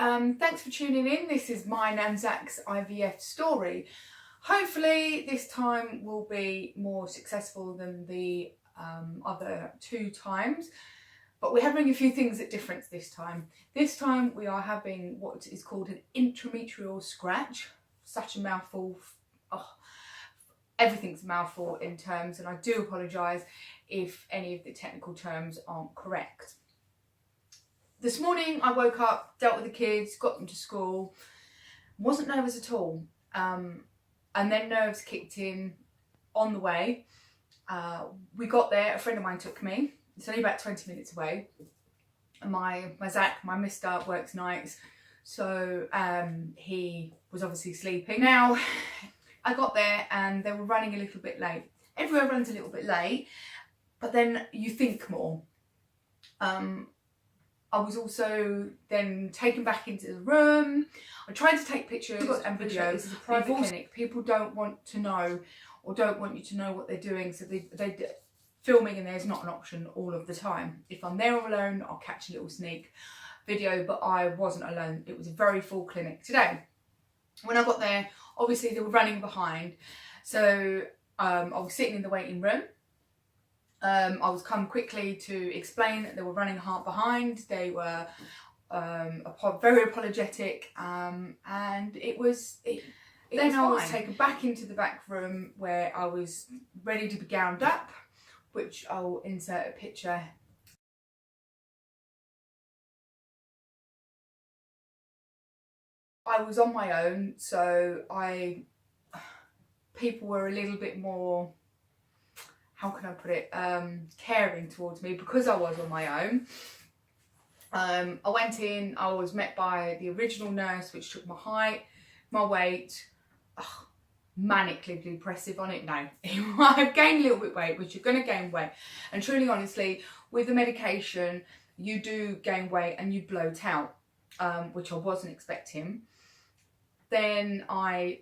Thanks for tuning in. This is mine and Zach's IVF story. Hopefully this time will be more successful than the other 2 times, but we're having a few things at difference this time. This time we are having what is called an endometrial scratch. Such a mouthful. Oh, everything's a mouthful in terms, and I do apologise if any of the technical terms aren't correct. This morning I woke up, dealt with the kids, got them to school, wasn't nervous at all, and then nerves kicked in on the way. We got there, a friend of mine took me, it's only about 20 minutes away. My Zach, my mister, works nights, so he was obviously sleeping. Now, I got there and they were running a little bit late. Everywhere runs a little bit late, but then you think more. I was also then taken back into the room. I tried to take pictures and videos. This is a private clinic. People don't want to know, or don't want you to know what they're doing, so they filming, and there's not an option all of the time. If I'm there all alone, I'll catch a little sneak video, but I wasn't alone. It was a very full clinic today. When I got there, obviously they were running behind, so I was sitting in the waiting room. I was come quickly to explain that they were running hard behind. They were very apologetic, and then I was taken back into the back room where I was ready to be gowned up, which I'll insert a picture. I was on my own, so people were a little bit more, how can I put it, caring towards me because I was on my own. I went in, I was met by the original nurse, which took my height, my weight, manically depressive on it. No, I've gained a little bit of weight, which you're going to gain weight. And truly, honestly, with the medication, you do gain weight and you bloat out, which I wasn't expecting. Then I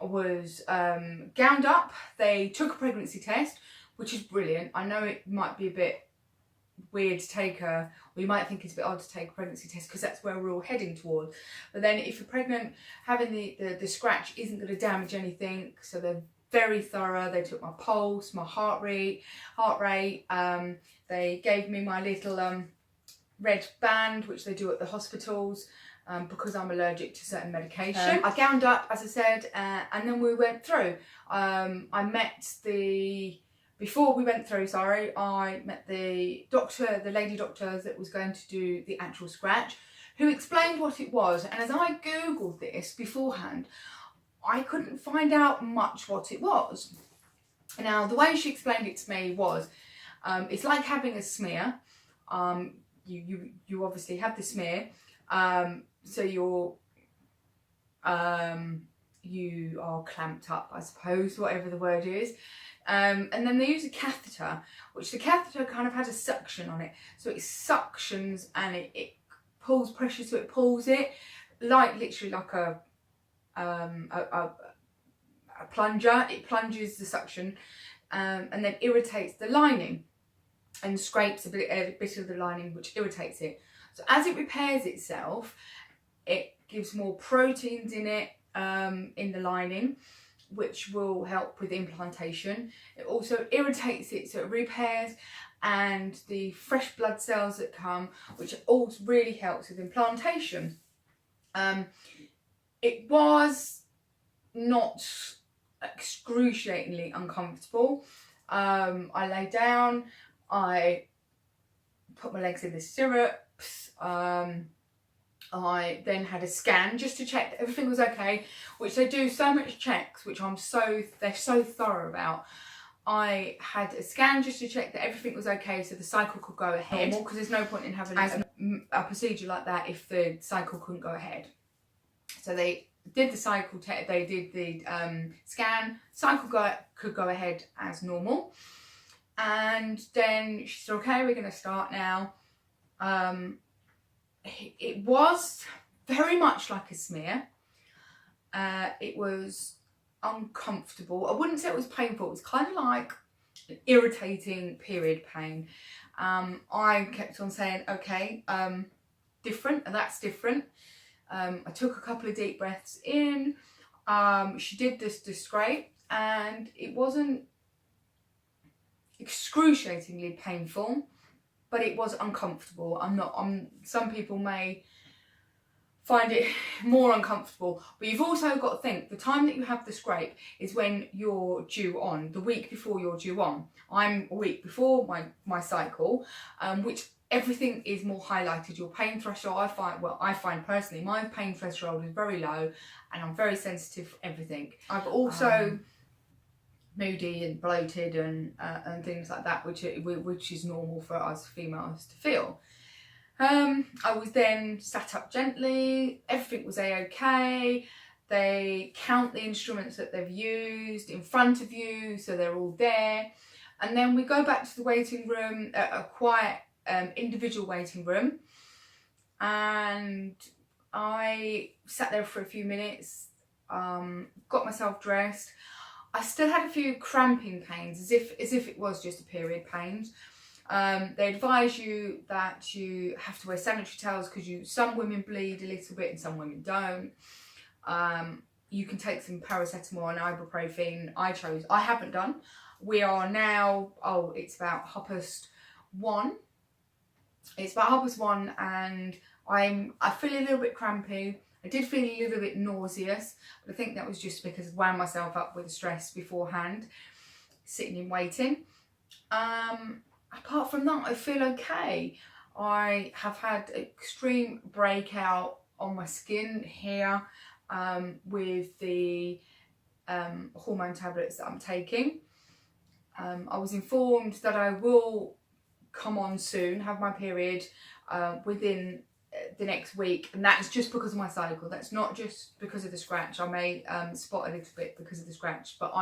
was gowned up. They took a pregnancy test, which is brilliant. I know it might be a bit weird to take or you might think it's a bit odd to take a pregnancy test because that's where we're all heading towards. But then if you're pregnant, having the scratch isn't going to damage anything, so they're very thorough. They took my pulse, my heart rate. They gave me my little red band, which they do at the hospitals, because I'm allergic to certain medication. I gowned up, as I said, and then we went through. Before we went through, I met the doctor, the lady doctor that was going to do the actual scratch, who explained what it was. And as I Googled this beforehand, I couldn't find out much what it was. Now, the way she explained it to me was, it's like having a smear. You obviously have the smear, so you are clamped up, I suppose, whatever the word is. And then they use a catheter, which the catheter kind of has a suction on it. So it suctions and it pulls pressure, so it pulls it, literally like a plunger. It plunges the suction and then irritates the lining and scrapes a bit of the lining, which irritates it. So as it repairs itself, it gives more proteins in it, in the lining, which will help with implantation. It also irritates it, so it repairs, and the fresh blood cells that come, which also really helps with implantation. It was not excruciatingly uncomfortable. I lay down, I put my legs in the stirrups, I then had a scan just to check that everything was okay, which they do so much checks, which they're so thorough about. I had a scan just to check that everything was okay, so the cycle could go ahead, because there's no point in having a procedure like that if the cycle couldn't go ahead. So they did the cycle test, they did the scan, cycle could go ahead as normal. And then she said, okay, we're going to start now. It was very much like a smear. It was uncomfortable. I wouldn't say it was painful. It was kind of like an irritating period pain. I kept on saying, okay, different, and that's different. I took a couple of deep breaths in. She did this scrape, and it wasn't excruciatingly painful, but it was uncomfortable. Some people may find it more uncomfortable, but you've also got to think the time that you have the scrape is when you're due on, the week before you're due on. I'm a week before my cycle, which everything is more highlighted. Your pain threshold, I find personally, my pain threshold is very low, and I'm very sensitive for everything. I've also moody and bloated and things like that, which is normal for us females to feel. I was then sat up gently, everything was a-okay. They count the instruments that they've used in front of you, so they're all there. And then we go back to the waiting room, a quiet individual waiting room. And I sat there for a few minutes, got myself dressed. I still had a few cramping pains, as if it was just a period pains. They advise you that you have to wear sanitary towels because some women bleed a little bit and some women don't. You can take some paracetamol and ibuprofen. I haven't done. We are now, it's about 1:30. It's about 1:30 and I feel a little bit crampy. I did feel a little bit nauseous, but I think that was just because I wound myself up with the stress beforehand, sitting in waiting. Apart from that, I feel okay. I have had extreme breakout on my skin here with the hormone tablets that I'm taking. I was informed that I will come on soon, have my period within the next week, and that is just because of my cycle. That's not just because of the scratch. I may spot a little bit because of the scratch, but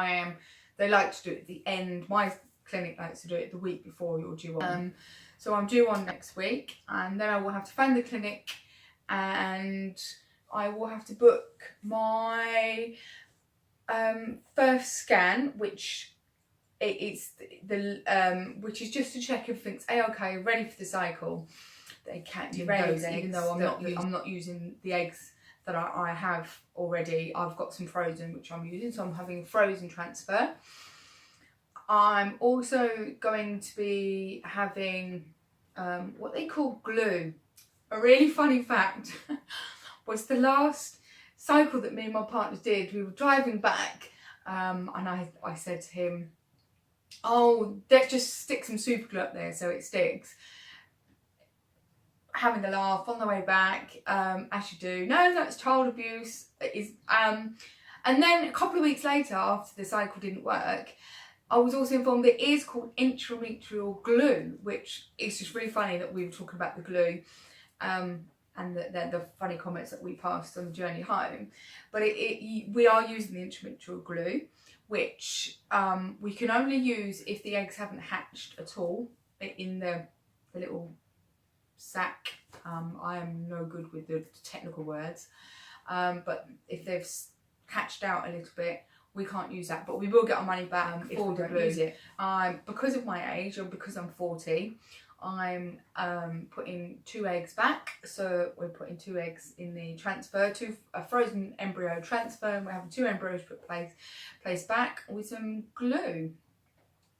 they like to do it at the end. My clinic likes to do it the week before you're due on. So I'm due on next week, and then I will have to phone the clinic and I will have to book my first scan, which is just to check everything's a-okay, ready for the cycle. They can't do those eggs, even though I'm not using the eggs that I have already. I've got some frozen which I'm using, so I'm having a frozen transfer. I'm also going to be having what they call glue. A really funny fact was the last cycle that me and my partner did, we were driving back and I said to him, let's just stick some super glue up there so it sticks. Having a laugh on the way back, as you do. No, that's child abuse. And then a couple of weeks later, after the cycle didn't work, I was also informed that it is called endometrial glue, which is just really funny that we were talking about the glue and the funny comments that we passed on the journey home. But we are using the endometrial glue, which we can only use if the eggs haven't hatched at all in the little sac. I am no good with the technical words, but if they've hatched out a little bit, we can't use that, but we will get our money back if we don't use it. Because of my age, or because I'm 40, I'm putting 2 eggs back. So we're putting 2 eggs in the transfer, a frozen embryo transfer, and we're having 2 embryos placed back with some glue,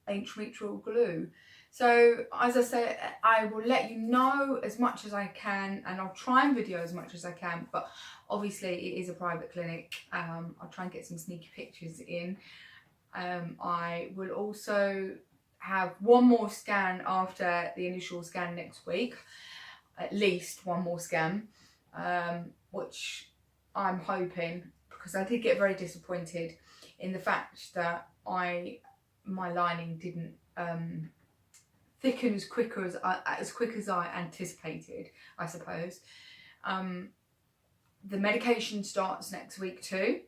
endometrial glue. So as I say, I will let you know as much as I can, and I'll try and video as much as I can, but obviously it is a private clinic. I'll try and get some sneaky pictures in. I will also have one more scan after the initial scan next week, at least one more scan, which I'm hoping, because I did get very disappointed in the fact that my lining didn't thicken as quick as I anticipated, I suppose. The medication starts next week too,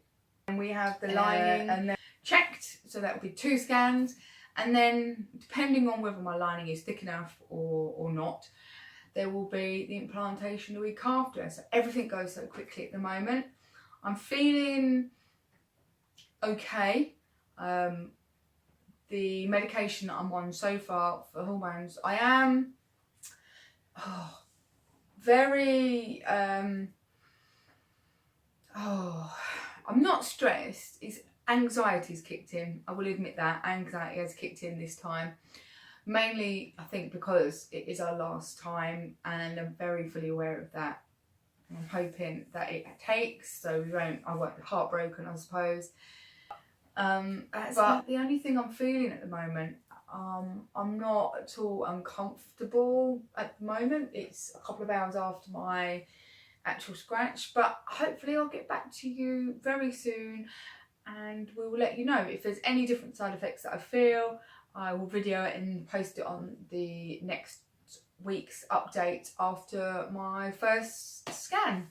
and we have the lining and then checked, so that will be 2 scans, and then depending on whether my lining is thick enough or not, there will be the implantation the week after. So everything goes so quickly at the moment. I'm feeling okay. The medication that I'm on so far for hormones, I am very I'm not stressed, it's anxiety's kicked in. I will admit that anxiety has kicked in this time. Mainly, I think, because it is our last time, and I'm very fully aware of that. And I'm hoping that it takes, so I won't be heartbroken, I suppose. But the only thing I'm feeling at the moment, I'm not at all uncomfortable at the moment. It's a couple of hours after my actual scratch, but hopefully I'll get back to you very soon, and we will let you know if there's any different side effects that I feel. I will video it and post it on the next week's update after my first scan.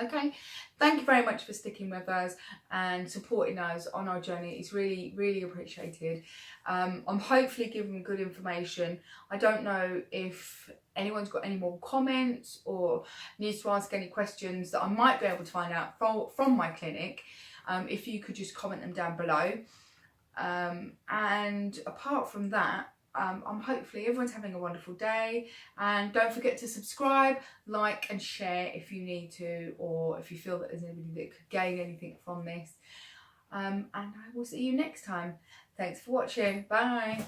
Okay, thank you very much for sticking with us and supporting us on our journey. It's really, really appreciated. I'm hopefully giving good information. I don't know if anyone's got any more comments or needs to ask any questions that I might be able to find out from my clinic. If you could just comment them down below. And apart from that, I'm hopefully everyone's having a wonderful day, and don't forget to subscribe, like and share if you need to, or if you feel that there's anybody that could gain anything from this. And I will see you next time. Thanks for watching. Bye.